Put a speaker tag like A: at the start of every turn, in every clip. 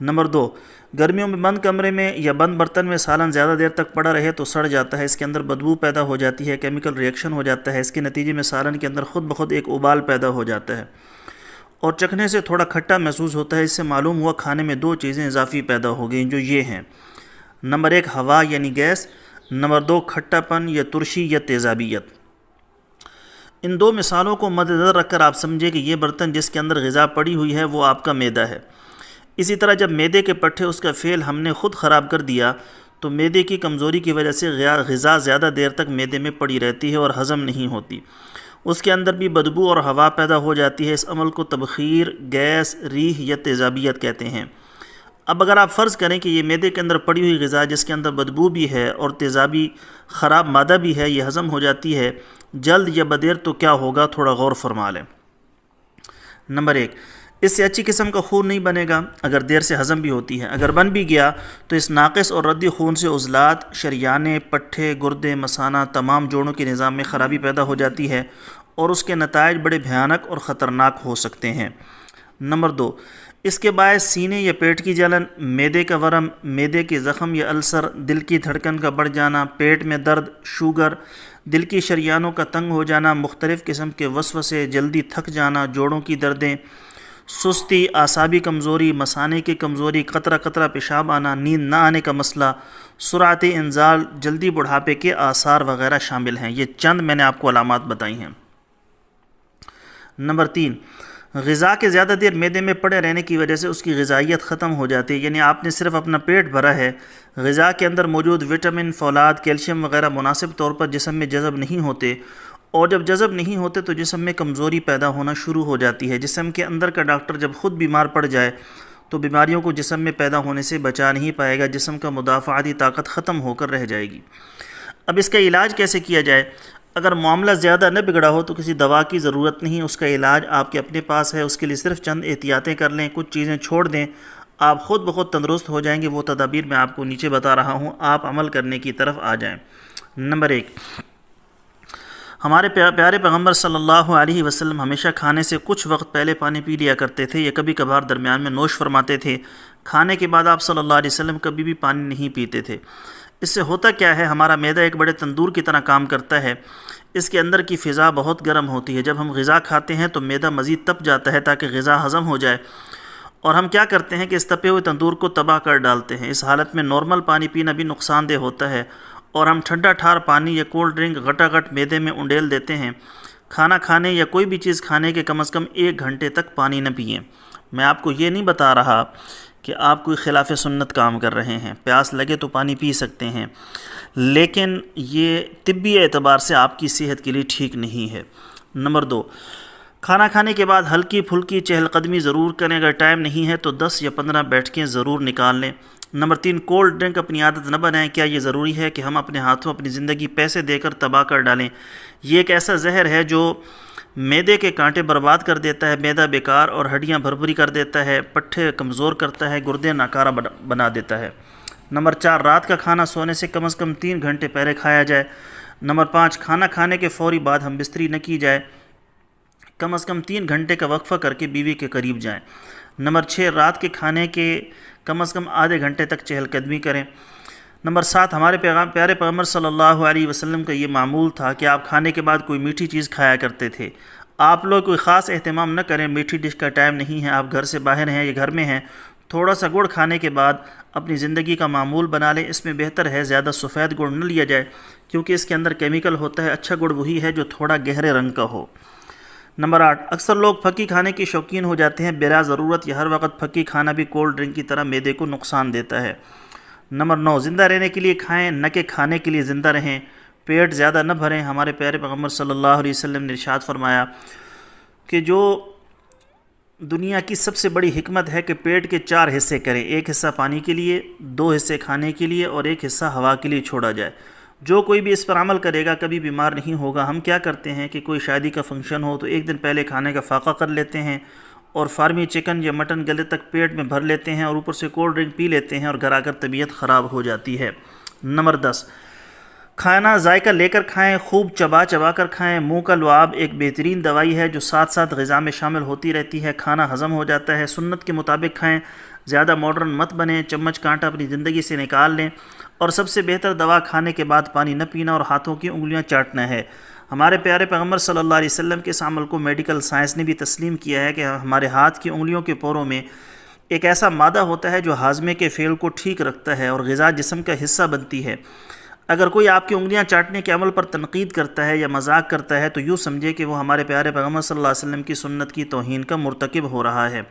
A: Number 2، گرمیوں میں بند کمرے میں یا بند برتن میں سالن زیادہ دیر تک پڑا رہے تو سڑ جاتا ہے، اس کے اندر بدبو پیدا ہو جاتی ہے، کیمیکل ریئیکشن ہو جاتا ہے، اس کے نتیجے میں سالن کے اندر خود بخود ایک ابال پیدا ہو جاتا ہے اور چکھنے سے تھوڑا کھٹا محسوس ہوتا ہے۔ اس سے معلوم ہوا کھانے میں 2 چیزیں اضافی پیدا ہو گئیں جو یہ ہیں: نمبر 1 ہوا یعنی گیس، نمبر 2 کھٹا پن یا ترشی یا تیزابیت۔ ان 2 مثالوں کو مد نظر رکھ کر آپ سمجھیں کہ یہ برتن جس کے اندر غذا پڑی ہوئی ہے وہ آپ کا معدہ ہے۔ اسی طرح جب معدے کے پٹھے اس کا فعل ہم نے خود خراب کر دیا تو معدے کی کمزوری کی وجہ سے غذا زیادہ دیر تک معدے میں پڑی رہتی ہے اور ہضم نہیں ہوتی، اس کے اندر بھی بدبو اور ہوا پیدا ہو جاتی ہے۔ اس عمل کو تبخیر، گیس، ریح یا تیزابیت کہتے ہیں۔ اب اگر آپ فرض کریں کہ یہ معدے کے اندر پڑی ہوئی غذا جس کے اندر بدبو بھی ہے اور تیزابی خراب مادہ بھی ہے یہ ہضم ہو جاتی ہے جلد یا بدیر تو کیا ہوگا، تھوڑا غور فرما لیں۔ نمبر 1، اس سے اچھی قسم کا خون نہیں بنے گا اگر دیر سے ہضم بھی ہوتی ہے۔ اگر بن بھی گیا تو اس ناقص اور ردی خون سے عضلات، شریانے، پٹھے، گردے، مثانہ، تمام جوڑوں کے نظام میں خرابی پیدا ہو جاتی ہے اور اس کے نتائج بڑے بھیانک اور خطرناک ہو سکتے ہیں۔ نمبر 2، اس کے باعث سینے یا پیٹ کی جلن، معدے کا ورم، معدے کے زخم یا السر، دل کی دھڑکن کا بڑھ جانا، پیٹ میں درد، شوگر، دل کی شریانوں کا تنگ ہو جانا، مختلف قسم کے وسوسے، جلدی تھک جانا، جوڑوں کی دردیں، سستی، اعصابی کمزوری، مثانے کی کمزوری، قطرہ قطرہ پیشاب آنا، نیند نہ آنے کا مسئلہ، سرعت انزال، جلدی بڑھاپے کے آثار وغیرہ شامل ہیں۔ یہ چند میں نے آپ کو علامات بتائی ہیں۔ نمبر 3، غذا کے زیادہ دیر معدے میں پڑے رہنے کی وجہ سے اس کی غذائیت ختم ہو جاتی ہے، یعنی آپ نے صرف اپنا پیٹ بھرا ہے، غذا کے اندر موجود وٹامن، فولاد، کیلشیم وغیرہ مناسب طور پر جسم میں جذب نہیں ہوتے، اور جب جذب نہیں ہوتے تو جسم میں کمزوری پیدا ہونا شروع ہو جاتی ہے۔ جسم کے اندر کا ڈاکٹر جب خود بیمار پڑ جائے تو بیماریوں کو جسم میں پیدا ہونے سے بچا نہیں پائے گا، جسم کا مدافعاتی طاقت ختم ہو کر رہ جائے گی۔ اب اس کا علاج کیسے کیا جائے؟ اگر معاملہ زیادہ نہ بگڑا ہو تو کسی دوا کی ضرورت نہیں، اس کا علاج آپ کے اپنے پاس ہے۔ اس کے لیے صرف چند احتیاطیں کر لیں، کچھ چیزیں چھوڑ دیں، آپ خود بخود تندرست ہو جائیں گے۔ وہ تدابیر میں آپ کو نیچے بتا رہا ہوں، آپ عمل کرنے کی طرف آ جائیں۔ نمبر 1، ہمارے پیارے پیغمبر صلی اللہ علیہ وسلم ہمیشہ کھانے سے کچھ وقت پہلے پانی پی لیا کرتے تھے یا کبھی کبھار درمیان میں نوش فرماتے تھے۔ کھانے کے بعد آپ صلی اللہ علیہ وسلم کبھی بھی پانی نہیں پیتے تھے۔ اس سے ہوتا کیا ہے، ہمارا معدہ ایک بڑے تندور کی طرح کام کرتا ہے، اس کے اندر کی فضا بہت گرم ہوتی ہے۔ جب ہم غذا کھاتے ہیں تو معدہ مزید تپ جاتا ہے تاکہ غذا ہضم ہو جائے، اور ہم کیا کرتے ہیں کہ اس تپے ہوئے تندور کو تباہ کر ڈالتے ہیں۔ اس حالت میں نارمل پانی پینا بھی نقصان دہ ہوتا ہے اور ہم ٹھنڈا ٹھار پانی یا کولڈ ڈرنک گھٹا گھٹ معدے میں انڈیل دیتے ہیں۔ کھانا کھانے یا کوئی بھی چیز کھانے کے کم از کم 1 گھنٹے تک پانی نہ پئیں۔ میں آپ کو یہ نہیں بتا رہا کہ آپ کوئی خلاف سنت کام کر رہے ہیں، پیاس لگے تو پانی پی سکتے ہیں، لیکن یہ طبی اعتبار سے آپ کی صحت کے لیے ٹھیک نہیں ہے۔ نمبر 2، کھانا کھانے کے بعد ہلکی پھلکی چہل قدمی ضرور کریں، اگر ٹائم نہیں ہے تو 10 یا 15 بیٹھکیں ضرور نکال لیں۔ نمبر 3، کولڈ ڈرنک اپنی عادت نہ بنائیں۔ کیا یہ ضروری ہے کہ ہم اپنے ہاتھوں اپنی زندگی پیسے دے کر تباہ کر ڈالیں؟ یہ ایک ایسا زہر ہے جو معدے کے کانٹے برباد کر دیتا ہے، معدہ بیکار اور ہڈیاں بھربھری کر دیتا ہے، پٹھے کمزور کرتا ہے، گردے ناکارہ بنا دیتا ہے۔ نمبر 4، رات کا کھانا سونے سے کم از کم 3 گھنٹے پہلے کھایا جائے۔ نمبر 5، کھانا کھانے کے فوری بعد ہم بستری نہ کی جائے، کم از کم 3 گھنٹے کا وقفہ کر کے بیوی کے قریب جائیں۔ نمبر 6، رات کے کھانے کے کم از کم آدھے گھنٹے تک چہل قدمی کریں۔ نمبر 7، ہمارے پیارے پیغمبر صلی اللہ علیہ وسلم کا یہ معمول تھا کہ آپ کھانے کے بعد کوئی میٹھی چیز کھایا کرتے تھے۔ آپ لوگ کوئی خاص اہتمام نہ کریں، میٹھی ڈش کا ٹائم نہیں ہے، آپ گھر سے باہر ہیں یا گھر میں ہیں، تھوڑا سا گڑ کھانے کے بعد اپنی زندگی کا معمول بنا لیں۔ اس میں بہتر ہے زیادہ سفید گڑ نہ لیا جائے کیونکہ اس کے اندر کیمیکل ہوتا ہے، اچھا گڑ وہی ہے جو تھوڑا گہرے رنگ کا ہو۔ نمبر 8، اکثر لوگ پھکی کھانے کے شوقین ہو جاتے ہیں، بلا ضرورت یا ہر وقت پھکی کھانا بھی کولڈ ڈرنک کی طرح معدے کو نقصان دیتا ہے۔ نمبر 9، زندہ رہنے کے لیے کھائیں نہ کہ کھانے کے لیے زندہ رہیں، پیٹ زیادہ نہ بھریں۔ ہمارے پیارے پیغمبر صلی اللہ علیہ وسلم نے ارشاد فرمایا کہ جو دنیا کی سب سے بڑی حکمت ہے کہ پیٹ کے 4 حصے کریں، 1 حصہ پانی کے لیے، 2 حصے کھانے کے لیے اور 1 حصہ ہوا کے لیے چھوڑا جائے۔ جو کوئی بھی اس پر عمل کرے گا کبھی بیمار نہیں ہوگا۔ ہم کیا کرتے ہیں کہ کوئی شادی کا فنکشن ہو تو 1 دن پہلے کھانے کا فاقہ کر لیتے ہیں اور فارمی چکن یا مٹن گلے تک پیٹ میں بھر لیتے ہیں اور اوپر سے کولڈ ڈرنک پی لیتے ہیں اور گھر آ کر طبیعت خراب ہو جاتی ہے۔ نمبر 10، کھانا ذائقہ لے کر کھائیں، خوب چبا چبا کر کھائیں۔ منہ کا لعاب ایک بہترین دوائی ہے جو ساتھ ساتھ غذا میں شامل ہوتی رہتی ہے، کھانا ہضم ہو جاتا ہے۔ سنت کے مطابق کھائیں، زیادہ ماڈرن مت بنیں، چمچ کانٹا اپنی زندگی سے نکال لیں، اور سب سے بہتر دوا کھانے کے بعد پانی نہ پینا اور ہاتھوں کی انگلیاں چاٹنا ہے۔ ہمارے پیارے پیغمبر صلی اللہ علیہ وسلم کے اس عمل کو میڈیکل سائنس نے بھی تسلیم کیا ہے کہ ہمارے ہاتھ کی انگلیوں کے پوروں میں ایک ایسا مادہ ہوتا ہے جو ہاضمے کے فعل کو ٹھیک رکھتا ہے اور غذا جسم کا حصہ بنتی ہے۔ اگر کوئی آپ کی انگلیاں چاٹنے کے عمل پر تنقید کرتا ہے یا مذاق کرتا ہے تو یوں سمجھے کہ وہ ہمارے پیارے پیغمبر صلی اللہ علیہ وسلم کی سنت کی توہین کا مرتکب ہو رہا ہے۔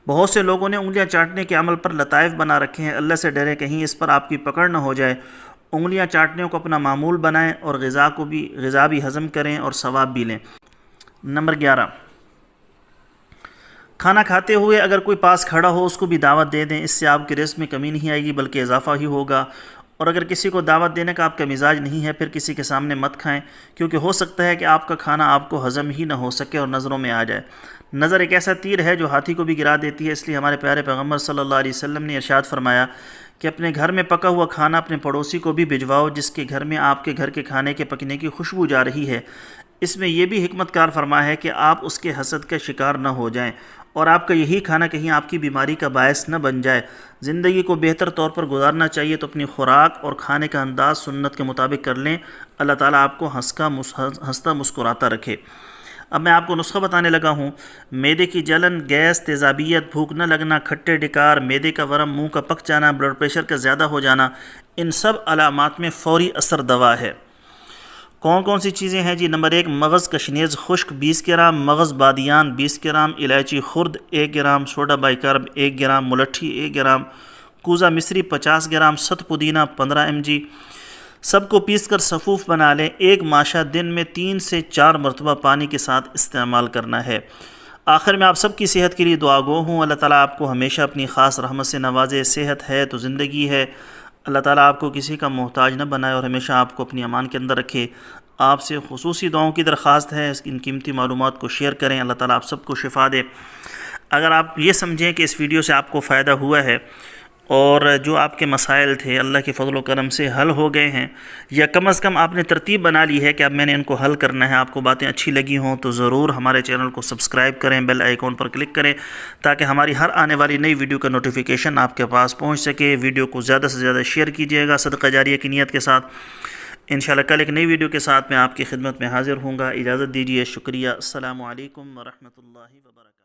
A: بہت سے لوگوں نے انگلیاں چاٹنے کے عمل پر لطائف بنا رکھے ہیں، اللہ سے ڈریں کہیں اس پر آپ کی پکڑ نہ ہو جائے۔ انگلیاں چاٹنے کو اپنا معمول بنائیں اور غذا بھی ہضم کریں اور ثواب بھی لیں۔ نمبر 11، کھانا کھاتے ہوئے اگر کوئی پاس کھڑا ہو اس کو بھی دعوت دے دیں، اس سے آپ کے رزق میں کمی نہیں آئے گی بلکہ اضافہ ہی ہوگا۔ اور اگر کسی کو دعوت دینے کا آپ کا مزاج نہیں ہے پھر کسی کے سامنے مت کھائیں، کیونکہ ہو سکتا ہے کہ آپ کا کھانا آپ کو ہضم ہی نہ ہو سکے اور نظروں میں آ جائے۔ نظر ایک ایسا تیر ہے جو ہاتھی کو بھی گرا دیتی ہے، اس لیے ہمارے پیارے پیغمبر صلی اللہ علیہ وسلم نے ارشاد فرمایا کہ اپنے گھر میں پکا ہوا کھانا اپنے پڑوسی کو بھی بھجواؤ جس کے گھر میں آپ کے گھر کے کھانے کے پکنے کی خوشبو جا رہی ہے۔ اس میں یہ بھی حکمت کار فرما ہے کہ آپ اس کے حسد کا شکار نہ ہو جائیں اور آپ کا یہی کھانا کہیں آپ کی بیماری کا باعث نہ بن جائے۔ زندگی کو بہتر طور پر گزارنا چاہیے تو اپنی خوراک اور کھانے کا انداز سنت کے مطابق کر لیں، اللہ تعالیٰ آپ کو ہنستا مسکراتا رکھے۔ اب میں آپ کو نسخہ بتانے لگا ہوں۔ معدے کی جلن، گیس، تیزابیت، بھوک نہ لگنا، کھٹے ڈکار، معدے کا ورم، منہ کا پک جانا، بلڈ پریشر کا زیادہ ہو جانا، ان سب علامات میں فوری اثر دوا ہے۔ کون کون سی چیزیں ہیں جی؟ نمبر 1، مغز کشنیز خشک 20 گرام، مغز بادیان 20 گرام، الائچی خرد 1 گرام، سوڈا بائیکارب 1 گرام، ملٹھی 1 گرام، کوزہ مصری 50 گرام، ست پودینہ 15 mg، سب کو پیس کر صفوف بنا لیں۔ ایک ماشا دن میں 3 سے 4 مرتبہ پانی کے ساتھ استعمال کرنا ہے۔ آخر میں آپ سب کی صحت کے لیے دعا گو ہوں، اللہ تعالیٰ آپ کو ہمیشہ اپنی خاص رحمت سے نوازے۔ صحت ہے تو زندگی ہے، اللہ تعالیٰ آپ کو کسی کا محتاج نہ بنائے اور ہمیشہ آپ کو اپنی امان کے اندر رکھے۔ آپ سے خصوصی دعاؤں کی درخواست ہے، ان قیمتی معلومات کو شیئر کریں، اللہ تعالیٰ آپ سب کو شفا دے۔ اگر آپ یہ سمجھیں کہ اس ویڈیو سے آپ کو فائدہ ہوا ہے اور جو آپ کے مسائل تھے اللہ کے فضل و کرم سے حل ہو گئے ہیں، یا کم از کم آپ نے ترتیب بنا لی ہے کہ اب میں نے ان کو حل کرنا ہے، آپ کو باتیں اچھی لگی ہوں تو ضرور ہمارے چینل کو سبسکرائب کریں، بیل آئیکن پر کلک کریں تاکہ ہماری ہر آنے والی نئی ویڈیو کا نوٹیفیکیشن آپ کے پاس پہنچ سکے۔ ویڈیو کو زیادہ سے زیادہ شیئر کیجیے گا صدقہ جاریہ کی نیت کے ساتھ۔ انشاءاللہ کل ایک نئی ویڈیو کے ساتھ میں آپ کی خدمت میں حاضر ہوں گا۔ اجازت دیجیے، شکریہ، السلام علیکم ورحمۃ اللہ وبرکاتہ۔